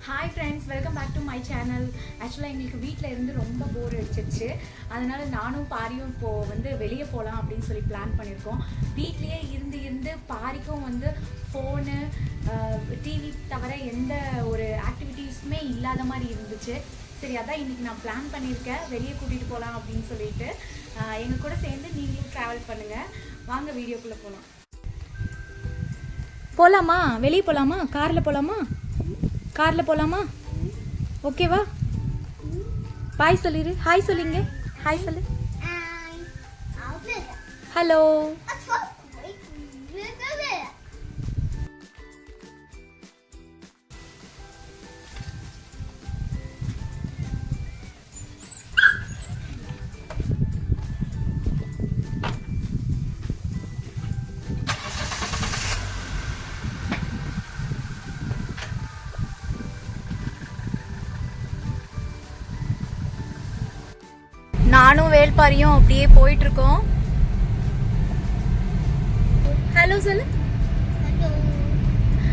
Hi friends, welcome back to my channel. ஆக்சுவலாக எங்களுக்கு வீட்டில் இருந்து ரொம்ப போர் அடிச்சிருச்சு. அதனால் நானும் பாரியும் இப்போது வெளியே போகலாம் அப்படின்னு சொல்லி பிளான் பண்ணியிருக்கோம். வீட்லேயே இருந்து பாரிக்கும் ஃபோனு டிவி தவிர எந்த ஒரு ஆக்டிவிட்டீஸுமே இல்லாத மாதிரி இருந்துச்சு. சரி, அதான் இன்றைக்கி நான் பிளான் பண்ணியிருக்கேன், வெளியே கூட்டிகிட்டு போகலாம் அப்படின்னு சொல்லிட்டு. எங்கள் கூட சேர்ந்து நீங்களும் ட்ராவல் பண்ணுங்கள். வாங்க வீடியோக்குள்ளே போகலாம். போகலாமா? வெளியே போகலாமா? காரில் போகலாமா? காரில் போகலாமா? ஓகேவா? பாய் சொல்லிடு. ஹாய் சொல்லிங்க. ஹாய் சொல்லு. ஹலோ. நானும் வேல்பாரியும் அப்படியே போயிட்டு இருக்கோம். ஹலோ சொல்லு.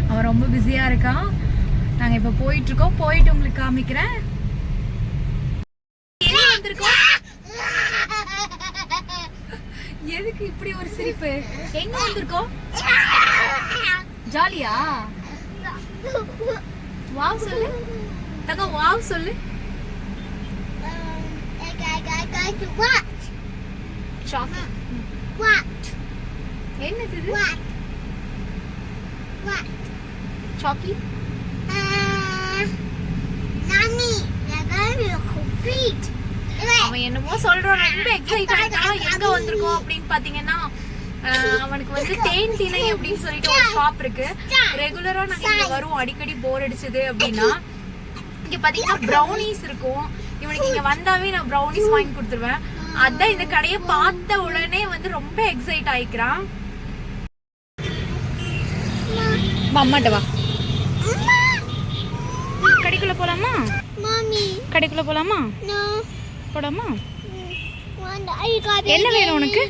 அவன் ரொம்ப பிஸியா இருக்கான். நாங்க இப்ப போயிட்டு இருக்கோம். போயிட்டு உங்களுக்கு காமிக்கிறேன். எதுக்கு இப்படி ஒரு சிரிப்பு? எங்க வந்திருக்கோம்? ஜாலியா? வாவ் சொல்லு. தங்க வாவ் சொல்லு. What? Chocolate. What? என்னது இது? What? What? Chocolate? Nani, you're going to complete. அவன் என்னமோ சொல்றான், ரொம்ப எக்ஸைட் ஆயிட்டான். எங்க வந்திருக்கோம் அப்படின்னு பாத்தீங்கன்னா, அவனுக்கு தேன் திணை அப்படின்னு சொல்லிட்டு ஒரு ஷாப் இருக்கு. ரெகுலரா நாங்க இங்க வருவோம். அடிக்கடி போர் அடிச்சது அப்படின்னா இங்க பாத்தீங்கன்னா ப்ரௌனிஸ் இருக்கும். இவனுக்கு இங்க வந்தாவே நான் ப்ரௌனிஸ் வாங்கி கொடுத்துருவேன். அதான் இந்த கடையை பார்த்த உடனே ரொம்ப எக்ஸைட் ஆயிக்கிறான். அம்மாட்ட வா. கடைக்குள்ள போலாமா? கடைக்குள்ள போலாமா? போலாமா? என்ன வேணும் உனக்கு?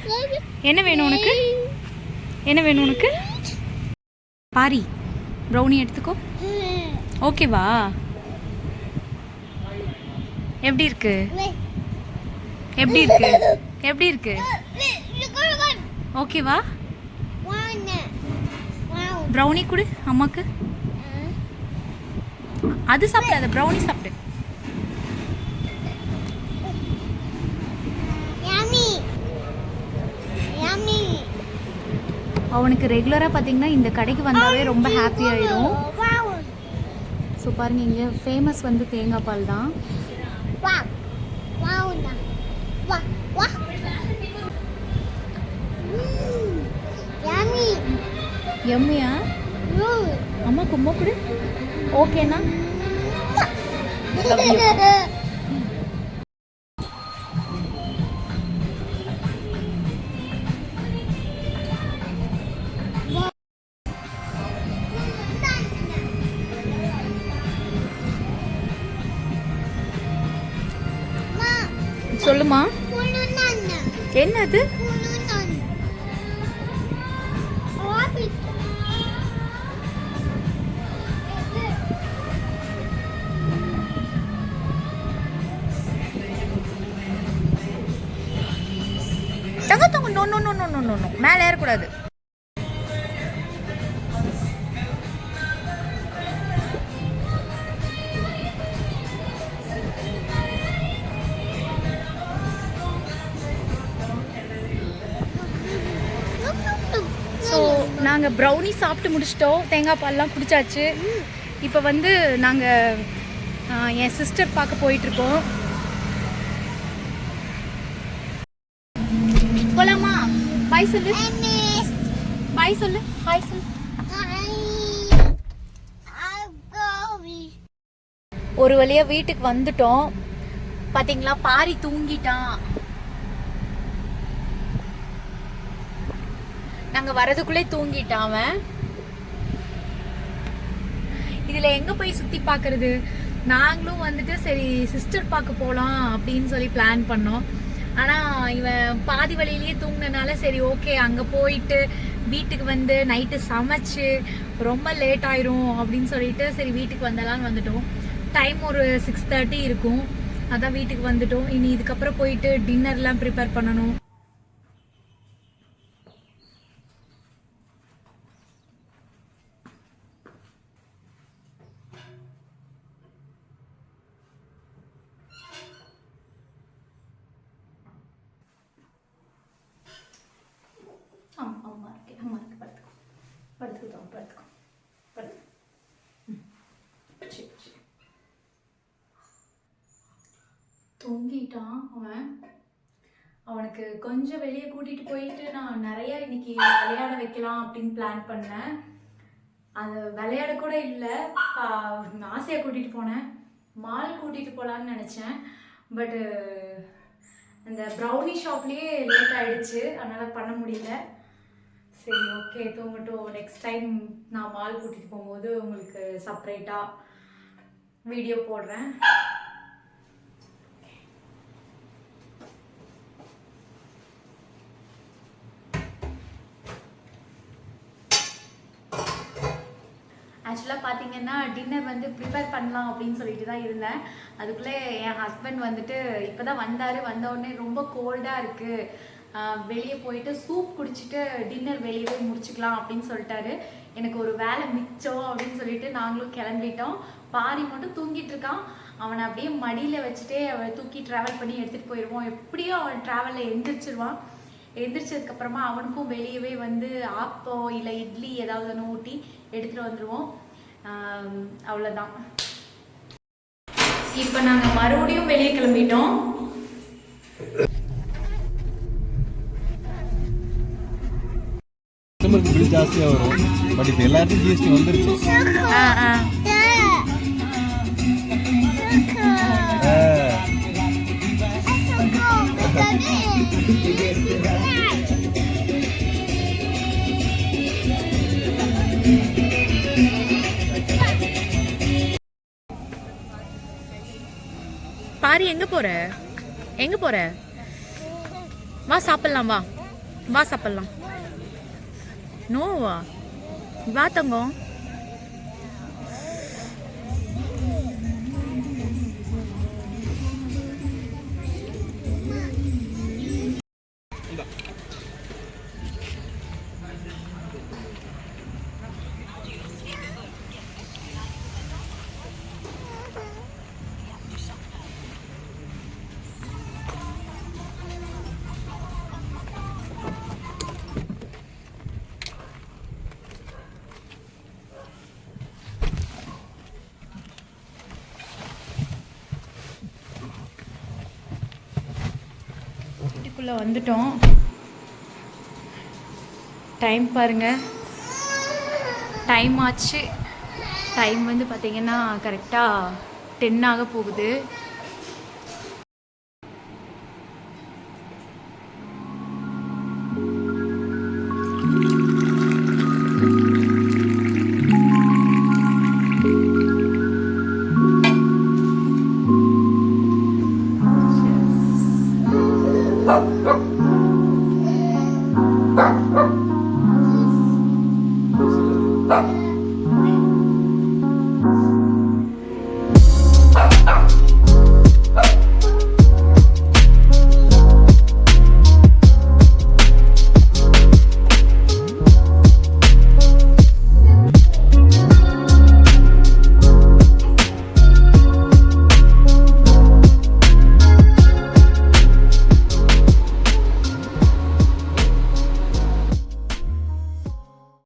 என்ன வேணும் உனக்கு? என்ன வேணும் உனக்கு? பாரி, ப்ரௌனி எடுத்துக்கோ. ஓகேவா? எப்படி இருக்கு? எப்படி இருக்கு? எப்படி இருக்கு? ஓகேவா? ப்ரௌனி கொடு அம்மாக்கு. அது சாப்பிடாத, ப்ரௌனி சாப்பிடு. அவனுக்கு ரெகுலரா பாத்தீங்கன்னா இந்த கடைக்கு வந்தாவே ரொம்ப ஹாப்பி ஆயிடும். ஸோ பாருங்க, இங்க ஃபேமஸ் தேங்காய் பால் தான். எம்மியா? அம்மா கும்மா கொடு. ஓகேண்ணா? சொல்லுமா. என்னது? தங்க தங்க. No no no no no no. மேலே ஏறக்கூடாது. ஸோ நாங்கள் ப்ரௌனி சாப்பிட்டு முடிச்சிட்டோம். தேங்காய் பால்லாம் குடிச்சாச்சு. இப்போ நாங்கள் என் சிஸ்டர் பார்க்க போயிட்டுருக்கோம். போலாமா? பாய் சொல்லு. பாய் சொல்லு. ஹாய் சொல்லு. ஒரு வழியா வீட்டுக்கு வந்துட்டோம். பாத்தீங்களா, பாரி தூங்கிட்டான். நாங்க வரதுக்குள்ளே தூங்கிட்டான் அவன். இதுல எங்க போய் சுத்தி பாக்குறது? நாங்களும் சரி சிஸ்டர் பார்க்க போலாம் அப்படின்னு சொல்லி பிளான் பண்ணோம். ஆனா இவன் பாதி வழியிலேயே தூங்கினால சரி ஓகே அங்க போயிட்டு வீட்டுக்கு வந்து நைட்டு சமைச்சு ரொம்ப லேட் ஆயிரும் அப்படின்னு சொல்லிட்டு சரி வீட்டுக்கு வந்தலான்னு வந்துட்டோம். டைம் ஒரு 6:30 இருக்கும். அதான் வீட்டுக்கு வந்துட்டோம். இனி இதுக்கப்புறம் போயிட்டு டின்னர்லாம் ப்ரிப்பேர் பண்ணணும். அம்மா இருக்கு படுத்துக்கோ படுத்துக்கோ தூங்கிட்டான் அவன். அவனுக்கு கொஞ்சம் வெளியே கூட்டிட்டு போயிட்டு நான் நிறைய இன்னைக்கு விளையாட வைக்கலாம் அப்படின்னு பிளான் பண்ணேன். அது விளையாட கூட இல்லை, ஆசையாக கூட்டிட்டு போனேன். மால் கூட்டிட்டு போகலான்னு நினச்சேன். பட்டு அந்த ப்ரௌனி ஷாப்லேயே லேட் ஆகிடுச்சு, அதனால் பண்ண முடியல. சரி ஓகே தூங்கட்டும். நெக்ஸ்ட் டைம் நான் மால் கூட்டிகிட்டு போகும்போது உங்களுக்கு செப்பரேட்டாக வீடியோ போடுறேன். ஆக்சுவலாக பார்த்தீங்கன்னா டின்னர் வந்து ப்ரிப்பேர் பண்ணலாம் அப்படின்னு சொல்லிட்டு தான் இருந்தேன். அதுக்குள்ளே என் ஹஸ்பண்ட் வந்துட்டு இப்போ தான் வந்தார். வந்தவுடனே ரொம்ப கோல்டாக இருக்குது, வெளியே போயிட்டு சூப் குடிச்சிட்டு டின்னர் வெளியவே முடிச்சுக்கலாம் அப்படின்னு சொல்லிட்டாரு. எனக்கு ஒரு வேலை மிச்சம் அப்படின்னு சொல்லிட்டு நாங்களும் கிளம்பிட்டோம். பாரி மட்டும் தூங்கிட்டு இருக்கான். அவனை அப்படியே மடியில் வச்சுட்டே அவனை தூக்கி ட்ராவல் பண்ணி எடுத்துகிட்டு போயிடுவோம். எப்படியும் அவன் ட்ராவலில் எந்திரிச்சிருவான். எந்திரிச்சதுக்கப்புறமா அவனுக்கும் வெளியவே வந்து ஆப்பம் இல்லை இட்லி ஏதாவது ஒன்று ஊட்டி எடுத்துகிட்டு வந்துடுவோம். அவ்வளோதான். இப்போ நாங்கள் மறுபடியும் வெளியே கிளம்பிட்டோம். பில் ஜாஸ்தியாக வரும். பட் இப்போ எல்லாத்தையும் ஜிஎஸ்டி வந்துருச்சு. பாரி எங்க போற? வா சாப்பிடலாம், வா சாப்பிடலாம். நோவா வா தங்கம். வீட்டுக்குள்ளே வந்துட்டோம். டைம் பாருங்க, டைம் ஆச்சு. டைம் வந்து பார்த்தீங்கன்னா கரெக்டாக 10 ஆக போகுது. Thank you.